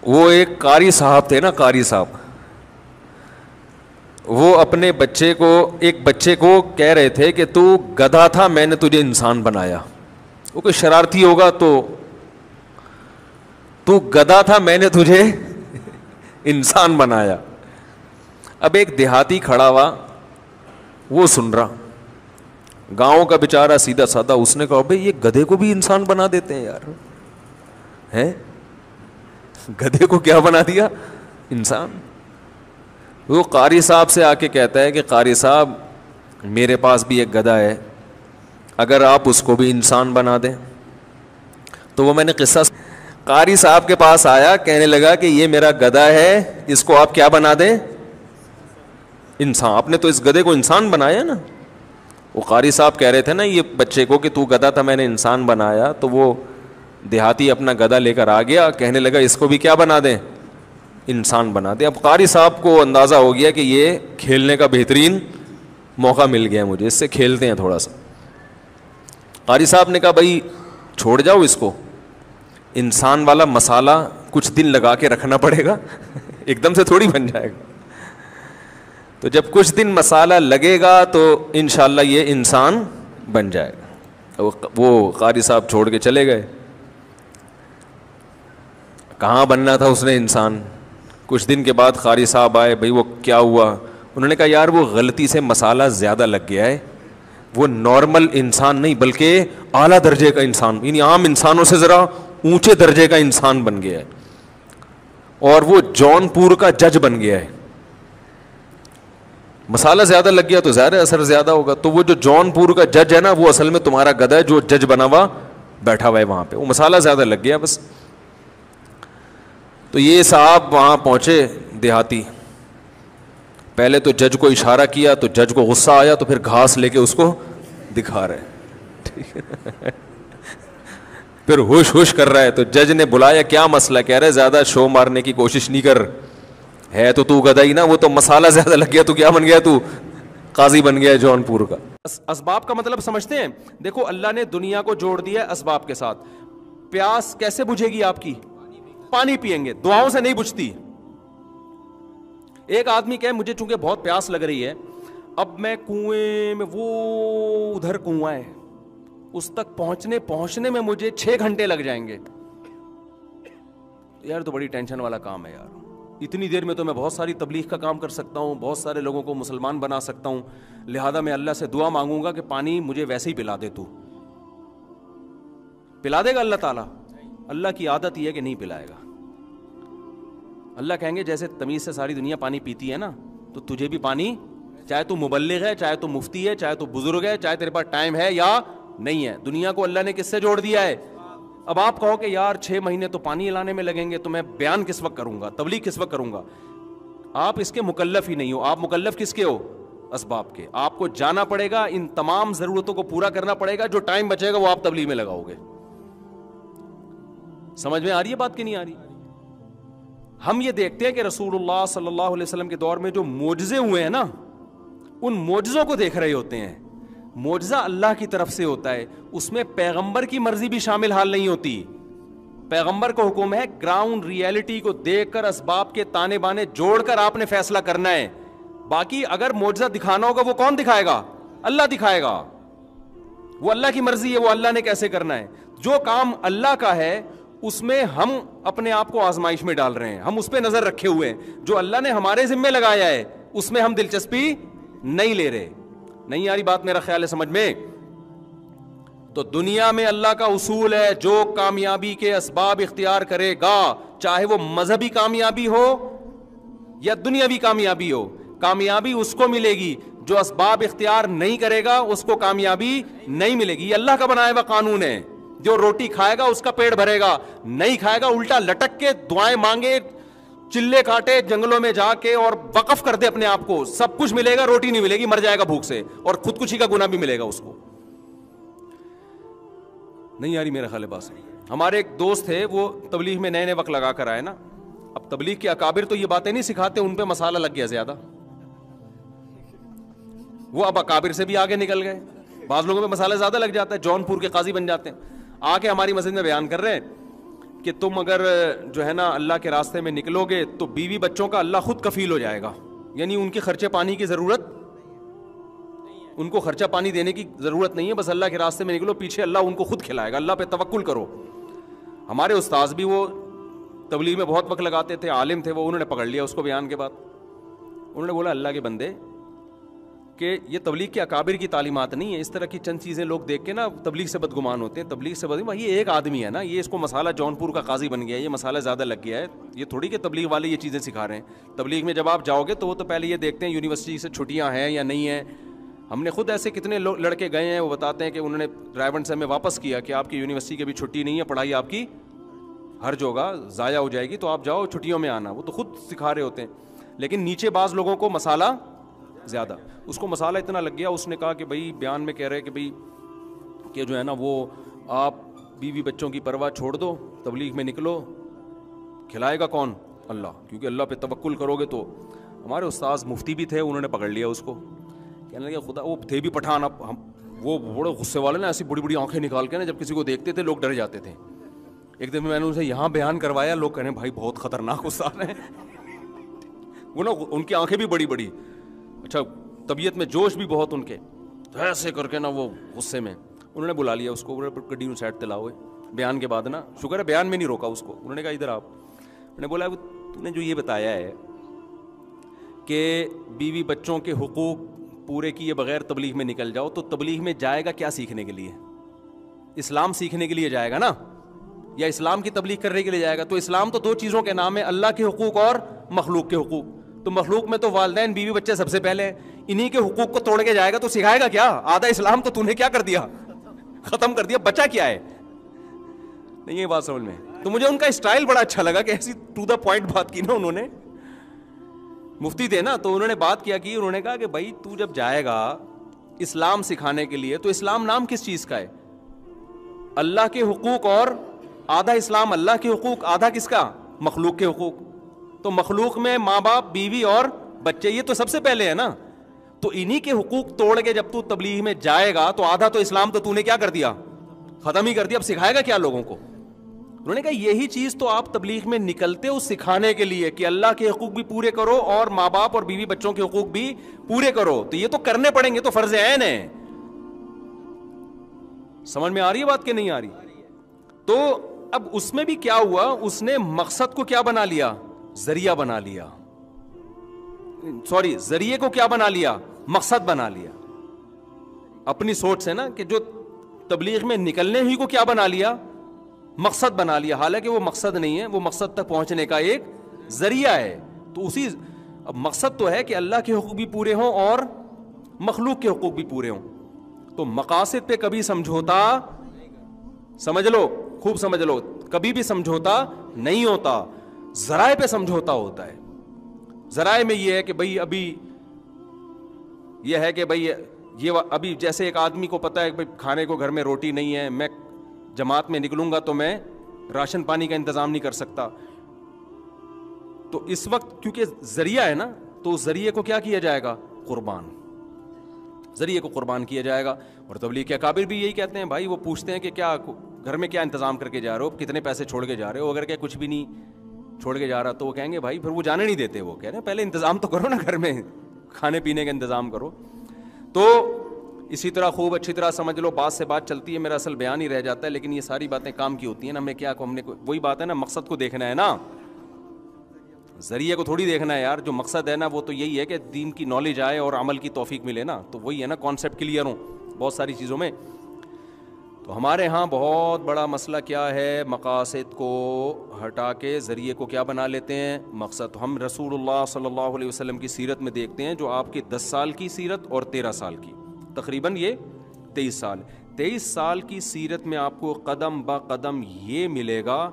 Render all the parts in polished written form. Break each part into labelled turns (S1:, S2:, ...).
S1: وہ ایک قاری صاحب تھے نا، قاری صاحب، وہ اپنے بچے کو، ایک بچے کو کہہ رہے تھے کہ تو گدھا تھا، میں نے تجھے انسان بنایا. وہ کوئی شرارتی ہوگا تو گدھا تھا، میں نے تجھے انسان بنایا. اب ایک دیہاتی کھڑا ہوا، وہ سن رہا، گاؤں کا بیچارہ سیدھا سادہ، اس نے کہا بھائی یہ گدھے کو بھی انسان بنا دیتے ہیں یار، ہیں گدھے کو کیا بنا دیا؟ انسان. وہ قاری صاحب سے آ کے کہتا ہے کہ قاری صاحب میرے پاس بھی ایک گدھا ہے، اگر آپ اس کو بھی انسان بنا دیں. تو وہ میں نے قصہ، قاری صاحب کے پاس آیا، کہنے لگا کہ یہ میرا گدھا ہے، اس کو آپ کیا بنا دیں؟ انسان. آپ نے تو اس گدھے کو انسان بنایا نا. وہ قاری صاحب کہہ رہے تھے نا یہ بچے کو کہ تو گدھا تھا، میں نے انسان بنایا. تو وہ دیہاتی اپنا گدھا لے کر آ گیا، کہنے لگا اس کو بھی کیا بنا دیں؟ انسان بنا دیں. اب قاری صاحب کو اندازہ ہو گیا کہ یہ کھیلنے کا بہترین موقع مل گیا مجھے، اس سے کھیلتے ہیں تھوڑا سا. قاری صاحب نے کہا بھائی چھوڑ جاؤ اس کو، انسان والا مسالہ کچھ دن لگا کے رکھنا پڑے گا، ایک دم سے تھوڑی بن جائے گا. تو جب کچھ دن مسالہ لگے گا تو انشاءاللہ یہ انسان بن جائے گا. وہ قاری صاحب چھوڑ کے چلے گئے. کہاں بننا تھا اس نے انسان. کچھ دن کے بعد قاری صاحب آئے، بھائی وہ کیا ہوا؟ انہوں نے کہا یار وہ غلطی سے مسالہ زیادہ لگ گیا ہے، وہ نارمل انسان نہیں بلکہ اعلیٰ درجے کا انسان، یعنی عام انسانوں سے ذرا اونچے درجے کا انسان بن گیا ہے، اور وہ جون پور کا جج بن گیا ہے. مسالہ زیادہ لگ گیا تو ظاہر اثر زیادہ ہوگا. تو وہ جو جون پور کا جج ہے نا، وہ اصل میں تمہارا گدھا ہے جو جج بنا ہوا بیٹھا ہوا ہے وہاں پہ. وہ مسالہ زیادہ لگ گیا بس. تو یہ صاحب وہاں پہنچے دیہاتی، پہلے تو جج کو اشارہ کیا تو جج کو غصہ آیا، تو پھر گھاس لے کے اس کو دکھا رہے، پھر ہوش ہوش کر رہا ہے. تو جج نے بلایا، کیا مسئلہ؟ کہہ رہے زیادہ شو مارنے کی کوشش نہیں کر، ہے تو گدھا ہی نا، وہ تو مسالہ زیادہ لگ گیا تو کیا بن گیا؟ تو قاضی بن گیا جون پور کا. اسباب کا مطلب سمجھتے ہیں؟ دیکھو اللہ نے دنیا کو جوڑ دیا ہے اسباب کے ساتھ. پیاس کیسے بجھے گی آپ کی؟ پانی پیئیں گے، دعاؤں سے نہیں بجھتی. ایک آدمی کہے مجھے چونکہ بہت پیاس لگ رہی ہے، اب میں کنویں میں، وہ ادھر کنواں ہے، اس تک پہنچنے میں مجھے 6 گھنٹے لگ جائیں گے. یار تو بڑی ٹینشن والا کام ہے یار، اتنی دیر میں تو میں بہت ساری تبلیغ کا کام کر سکتا ہوں، بہت سارے لوگوں کو مسلمان بنا سکتا ہوں، لہذا میں اللہ سے دعا مانگوں گا کہ پانی مجھے ویسے ہی پلا دے. تو پلا دے گا اللہ تعالیٰ؟ اللہ کی عادت یہ ہے کہ نہیں پلائے گا. اللہ کہیں گے جیسے تمیز سے ساری دنیا پانی پیتی ہے نا، تو تجھے بھی پانی، چاہے تو مبلغ ہے، چاہے تو مفتی ہے، چاہے تو بزرگ ہے، چاہے تیرے پاس ٹائم ہے یا نہیں ہے، دنیا کو اللہ نے کس سے جوڑ دیا ہے؟ اب آپ کہو کہ یار 6 مہینے تو پانی لانے میں لگیں گے، تو میں بیان کس وقت کروں گا، تبلیغ کس وقت کروں گا؟ آپ اس کے مکلف ہی نہیں ہو. آپ مکلف کس کے ہو؟ اسباب کے. آپ کو جانا پڑے گا، ان تمام ضرورتوں کو پورا کرنا پڑے گا، جو ٹائم بچے گا وہ آپ تبلیغ میں لگاؤ گے. سمجھ میں آ رہی ہے بات کہ نہیں آ رہی؟ ہم یہ دیکھتے ہیں کہ رسول اللہ صلی اللہ علیہ وسلم کے دور میں جو معجزے ہوئے ہیں نا، ان معجزوں کو دیکھ رہے ہوتے ہیں. معجزہ اللہ کی طرف سے ہوتا ہے، اس میں پیغمبر کی مرضی بھی شامل حال نہیں ہوتی. پیغمبر کو حکم ہے گراؤنڈ ریئلٹی کو دیکھ کر اسباب کے تانے بانے جوڑ کر آپ نے فیصلہ کرنا ہے. باقی اگر معجزہ دکھانا ہوگا وہ کون دکھائے گا؟ اللہ دکھائے گا. وہ اللہ کی مرضی ہے، وہ اللہ نے کیسے کرنا ہے. جو کام اللہ کا ہے اس میں ہم اپنے آپ کو آزمائش میں ڈال رہے ہیں، ہم اس پہ نظر رکھے ہوئے ہیں. جو اللہ نے ہمارے ذمے لگایا ہے اس میں ہم دلچسپی نہیں لے رہے. نہیں آ رہی بات میرا خیال ہے سمجھ میں؟ تو دنیا میں اللہ کا اصول ہے، جو کامیابی کے اسباب اختیار کرے گا، چاہے وہ مذہبی کامیابی ہو یا دنیاوی کامیابی ہو، کامیابی اس کو ملے گی. جو اسباب اختیار نہیں کرے گا اس کو کامیابی نہیں ملے گی. یہ اللہ کا بنایا ہوا قانون ہے. جو روٹی کھائے گا اس کا پیٹ بھرے گا، نہیں کھائے گا الٹا لٹک کے دعائیں مانگے، چلے کاٹے جنگلوں میں جا کے اور وقف کر دے اپنے آپ کو، سب کچھ ملے گا، روٹی نہیں ملے گی، مر جائے گا بھوک سے، اور خودکشی کا گناہ بھی ملے گا اس کو. نہیں آ رہی میرا خیال ہے بات. ہمارے ایک دوست تھے، وہ تبلیغ میں نئے وقت لگا کر آئے نا. اب تبلیغ کے اکابر تو یہ باتیں نہیں سکھاتے، ان پہ مسالہ لگ گیا زیادہ، وہ اب اکابر سے بھی آگے نکل گئے. بعض لوگوں پہ مسالہ زیادہ لگ جاتا ہے، جون پور کے قاضی بن جاتے ہیں. آ کے ہماری مسجد میں بیان کر رہے ہیں کہ تم اگر جو ہے نا اللہ کے راستے میں نکلو گے تو بیوی بچوں کا اللہ خود کفیل ہو جائے گا, یعنی ان کے خرچے پانی کی ضرورت, ان کو خرچہ پانی دینے کی ضرورت نہیں ہے, بس اللہ کے راستے میں نکلو, پیچھے اللہ ان کو خود کھلائے گا, اللہ پہ توکل کرو. ہمارے استاذ بھی وہ تبلیغ میں بہت وقت لگاتے تھے, عالم تھے وہ, انہوں نے پکڑ لیا اس کو بیان کے بعد. انہوں نے بولا اللہ کے بندے کہ یہ تبلیغ کے اکابر کی تعلیمات نہیں ہے, اس طرح کی چند چیزیں لوگ دیکھ کے نا تبلیغ سے بدگمان ہوتے ہیں. تبلیغ سے یہ ایک آدمی ہے نا, یہ اس کو مسالہ جونپور کا قاضی بن گیا ہے, یہ مسالہ زیادہ لگ گیا ہے, یہ تھوڑی کہ تبلیغ والے یہ چیزیں سکھا رہے ہیں. تبلیغ میں جب آپ جاؤ گے تو وہ تو پہلے یہ دیکھتے ہیں یونیورسٹی سے چھٹیاں ہیں یا نہیں ہیں. ہم نے خود ایسے کتنے لڑکے گئے ہیں, وہ بتاتے ہیں کہ انہوں نے رائے سے ہمیں واپس کیا کہ آپ کی یونیورسٹی کی بھی چھٹی نہیں ہے, پڑھائی آپ کی ہرج ہوگا, ضائع ہو جائے گی, تو آپ جاؤ چھٹیوں میں آنا. وہ تو خود سکھا رہے ہوتے ہیں, لیکن نیچے بعض لوگوں کو مسالہ زیادہ, اس کو مسالہ اتنا لگ گیا, اس نے کہا کہ بھائی بیان میں کہہ رہے کہ بھائی کہ جو ہے نا وہ آپ بیوی بچوں کی پرواہ چھوڑ دو, تبلیغ میں نکلو, کھلائے گا کون؟ اللہ, کیونکہ اللہ پہ توکل کرو گے تو. ہمارے استاذ مفتی بھی تھے, انہوں نے پکڑ لیا اس کو, کہنے لگے خدا, وہ تھے بھی پٹھان, اب وہ بڑے غصے والے نا, ایسی بڑی بڑی آنکھیں نکال کے نا جب کسی کو دیکھتے تھے لوگ ڈر جاتے تھے. ایک دن میں نے اسے یہاں بیان کروایا, لوگ کہنے بھائی بہت خطرناک استاد ہیں, وہ نا ان کی آنکھیں بھی بڑی بڑی, اچھا طبیعت میں جوش بھی بہت ان کے, تو ایسے کر کے نا وہ غصے میں انہوں نے بلا لیا اس کو, گڈی میں سائڈ تلا ہوئے بیان کے بعد نا, شکر ہے بیان میں نہیں روکا اس کو. انہوں نے کہا ادھر آپ, انہوں نے بولا تو نے جو یہ بتایا ہے کہ بیوی بچوں کے حقوق پورے کیے بغیر تبلیغ میں نکل جاؤ, تو تبلیغ میں جائے گا کیا سیکھنے کے لیے؟ اسلام سیکھنے کے لیے جائے گا نا, یا اسلام کی تبلیغ کرنے کے لیے جائے گا؟ تو اسلام تو دو چیزوں کے نام ہے, اللہ کے حقوق اور مخلوق کے حقوق. تو مخلوق میں تو والدین بیوی بچے سب سے پہلے ہیں, انہی کے حقوق کو توڑ کے جائے گا تو سکھائے گا کیا؟ آدھا اسلام تو نے کیا کر دیا, ختم کر دیا, بچا کیا ہے؟ نہیں یہ بات سمجھ میں. تو مجھے ان کا اسٹائل بڑا اچھا لگا کہ ایسی ٹو دا پوائنٹ بات کی نا انہوں نے, مفتی تھے نا, تو انہوں نے بات کیا کی, انہوں نے کہا کہ بھائی تو جب جائے گا اسلام سکھانے کے لیے, تو اسلام نام کس چیز کا ہے؟ اللہ کے حقوق, اور آدھا اسلام اللہ کے حقوق, آدھا کس کا؟ مخلوق کے حقوق. تو مخلوق میں ماں باپ, بیوی اور بچے, یہ تو سب سے پہلے ہے نا. تو انہی کے حقوق توڑ کے جب تو تبلیغ میں جائے گا تو آدھا تو اسلام تو نے کیا کر دیا, ختم ہی کر دیا. اب سکھائے گا کیا لوگوں کو؟ انہوں نے کہا یہی چیز تو آپ تبلیغ میں نکلتے ہو سکھانے کے لیے کہ اللہ کے حقوق بھی پورے کرو اور ماں باپ اور بیوی بچوں کے حقوق بھی پورے کرو. تو یہ تو کرنے پڑیں گے, تو فرض عین ہے. سمجھ میں آ رہی ہے بات کہ نہیں آ رہی؟ تو اب اس میں بھی کیا ہوا, اس نے مقصد کو کیا بنا لیا؟ ذریعہ بنا لیا. سوری, ذریعے کو کیا بنا لیا؟ مقصد بنا لیا. اپنی سوچ سے نا, کہ جو تبلیغ میں نکلنے ہی کو کیا بنا لیا؟ مقصد بنا لیا. حالانکہ وہ مقصد نہیں ہے, وہ مقصد تک پہنچنے کا ایک ذریعہ ہے. تو اسی, اب مقصد تو ہے کہ اللہ کے حقوق بھی پورے ہوں اور مخلوق کے حقوق بھی پورے ہوں. تو مقاصد پہ کبھی سمجھوتا, سمجھ لو, خوب سمجھ لو, کبھی بھی سمجھوتا نہیں ہوتا, ذرائع پہ سمجھوتا ہوتا ہے. ذرائع میں یہ ہے کہ بھئی ابھی یہ ہے کہ بھئی یہ ابھی جیسے ایک آدمی کو پتا ہے کہ کھانے کو گھر میں روٹی نہیں ہے, میں جماعت میں نکلوں گا تو میں راشن پانی کا انتظام نہیں کر سکتا. تو اس وقت کیونکہ ذریعہ ہے نا, تو اس ذریعے کو کیا کیا جائے گا؟ قربان. ذریعے کو قربان کیا جائے گا. اور تبلیغ کے اکابر بھی یہی کہتے ہیں بھائی, وہ پوچھتے ہیں کہ کیا گھر میں کیا انتظام کر کے جا رہے ہو, کتنے پیسے چھوڑ کے جا رہے ہو؟ اگر کہ کچھ بھی نہیں چھوڑ کے جا رہا تو وہ کہیں گے بھائی پھر وہ جانے نہیں دیتے. وہ کہہ رہے ہیں پہلے انتظام تو کرو نا, گھر میں کھانے پینے کا انتظام کرو. تو اسی طرح خوب اچھی طرح سمجھ لو, بات سے بات چلتی ہے, میرا اصل بیان ہی رہ جاتا ہے, لیکن یہ ساری باتیں کام کی ہوتی ہیں نا. ہمیں کیا, ہم نے وہی بات ہے نا, مقصد کو دیکھنا ہے نا, ذریعے کو تھوڑی دیکھنا ہے یار. جو مقصد ہے نا وہ تو یہی ہے کہ دین کی نالج آئے اور عمل کی توفیق ملے نا. تو وہی ہے نا, کانسیپٹ کلیئر ہوں بہت ساری چیزوں میں. تو ہمارے ہاں بہت بڑا مسئلہ کیا ہے, مقاصد کو ہٹا کے ذریعے کو کیا بنا لیتے ہیں؟ مقصد. ہم رسول اللہ صلی اللہ علیہ وسلم کی سیرت میں دیکھتے ہیں, جو آپ کی 10 سال کی سیرت اور 13 سال کی, تقریباً یہ 23 سال. 23 سال کی سیرت میں آپ کو قدم با قدم یہ ملے گا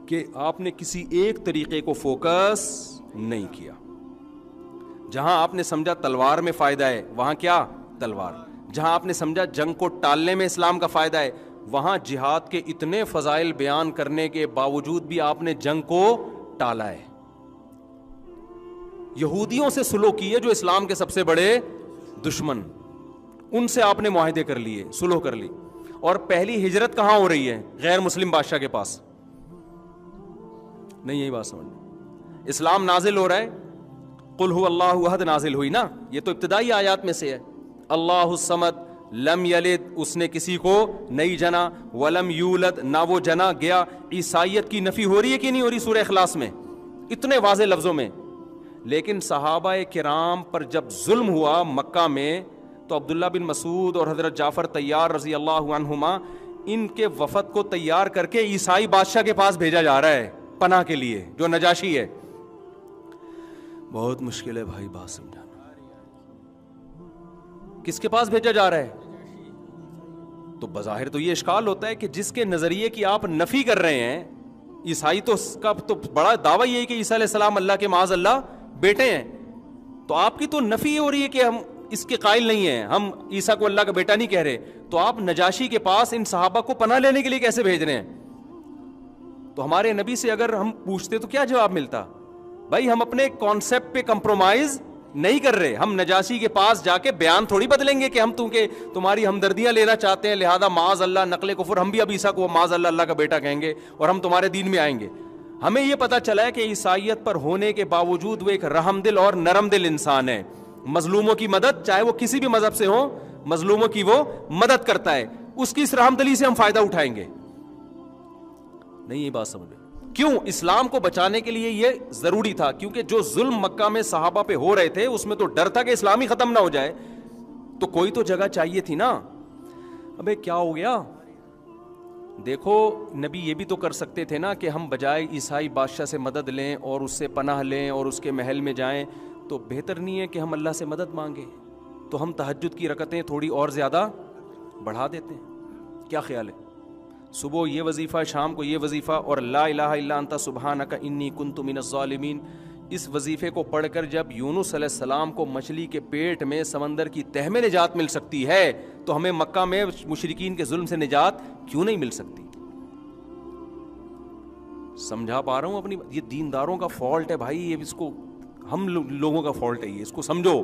S1: کہ آپ نے کسی ایک طریقے کو فوکس نہیں کیا. جہاں آپ نے سمجھا تلوار میں فائدہ ہے, وہاں کیا؟ تلوار. جہاں آپ نے سمجھا جنگ کو ٹالنے میں اسلام کا فائدہ ہے, وہاں جہاد کے اتنے فضائل بیان کرنے کے باوجود بھی آپ نے جنگ کو ٹالا ہے. یہودیوں سے سلوک کیے جو اسلام کے سب سے بڑے دشمن, ان سے آپ نے معاہدے کر لیے, سلوک کر لی. اور پہلی ہجرت کہاں ہو رہی ہے؟ غیر مسلم بادشاہ کے پاس. نہیں یہی بات سمجھ. اسلام نازل ہو رہا ہے, قل هو اللہ احد نازل ہوئی نا, یہ تو ابتدائی آیات میں سے ہے. اللہ الصمد لم یلد, اس نے کسی کو نہیں جنا, ولم یولد, نہ وہ جنا گیا. عیسائیت کی نفی ہو رہی ہے کہ نہیں ہو رہی سورہ اخلاص میں اتنے واضح لفظوں میں؟ لیکن صحابہ کرام پر جب ظلم ہوا مکہ میں تو عبداللہ بن مسعود اور حضرت جعفر طیار رضی اللہ عنہما, ان کے وفد کو تیار کر کے عیسائی بادشاہ کے پاس بھیجا جا رہا ہے پناہ کے لیے, جو نجاشی ہے. بہت مشکل ہے بھائی بات سمجھانا. کس کے پاس بھیجا جا رہا ہے؟ تو بظاہر تو یہ اشکال ہوتا ہے کہ جس کے نظریے کی آپ نفی کر رہے ہیں, عیسائی تو اس کا تو بڑا دعویٰ یہ ہے کہ عیسیٰ علیہ السلام اللہ کے معاذ اللہ بیٹے ہیں, تو آپ کی تو نفی ہو رہی ہے کہ ہم اس کے قائل نہیں ہیں, ہم عیسیٰ کو اللہ کا بیٹا نہیں کہہ رہے, تو آپ نجاشی کے پاس ان صحابہ کو پناہ لینے کے لیے کیسے بھیج رہے ہیں؟ تو ہمارے نبی سے اگر ہم پوچھتے تو کیا جواب ملتا؟ بھائی ہم اپنے کانسیپٹ پہ کمپرومائز نہیں کر رہے, ہم نجاشی کے پاس جا کے بیان تھوڑی بدلیں گے کہ ہم تمہاری ہمدردیاں لینا چاہتے ہیں, لہذا معاذ اللہ نقل کفر, ہم بھی اب عیسیٰ کو معاذ اللہ اللہ کا بیٹا کہیں گے اور ہم تمہارے دین میں آئیں گے. ہمیں یہ پتا چلا ہے کہ عیسائیت پر ہونے کے باوجود وہ ایک رحم دل اور نرم دل انسان ہے. مظلوموں کی مدد, چاہے وہ کسی بھی مذہب سے ہوں, مظلوموں کی وہ مدد کرتا ہے. اس کی اس رحم دلی سے ہم فائدہ اٹھائیں گے نہیں؟ یہ بات سمجھے کیوں اسلام کو بچانے کے لیے یہ ضروری تھا, کیونکہ جو ظلم مکہ میں صحابہ پہ ہو رہے تھے اس میں تو ڈر تھا کہ اسلام ہی ختم نہ ہو جائے, تو کوئی تو جگہ چاہیے تھی نا. ابے کیا ہو گیا؟ دیکھو نبی یہ بھی تو کر سکتے تھے نا کہ ہم بجائے عیسائی بادشاہ سے مدد لیں اور اس سے پناہ لیں اور اس کے محل میں جائیں, تو بہتر نہیں ہے کہ ہم اللہ سے مدد مانگیں, تو ہم تہجد کی رکعتیں تھوڑی اور زیادہ بڑھا دیتے ہیں. کیا خیال ہے؟ صبح یہ وظیفہ, شام کو یہ وظیفہ, اور لا الہ الا انت سبحانک انی کنت من الظالمین, اس وظیفے کو پڑھ کر جب یونس علیہ السلام کو مچھلی کے پیٹ میں سمندر کی تہ میں نجات مل سکتی ہے, تو ہمیں مکہ میں مشرکین کے ظلم سے نجات کیوں نہیں مل سکتی؟ سمجھا پا رہا ہوں اپنی؟ یہ دینداروں کا فالٹ ہے بھائی, یہ اس کو ہم لوگوں کا فالٹ ہے, یہ اس کو سمجھو.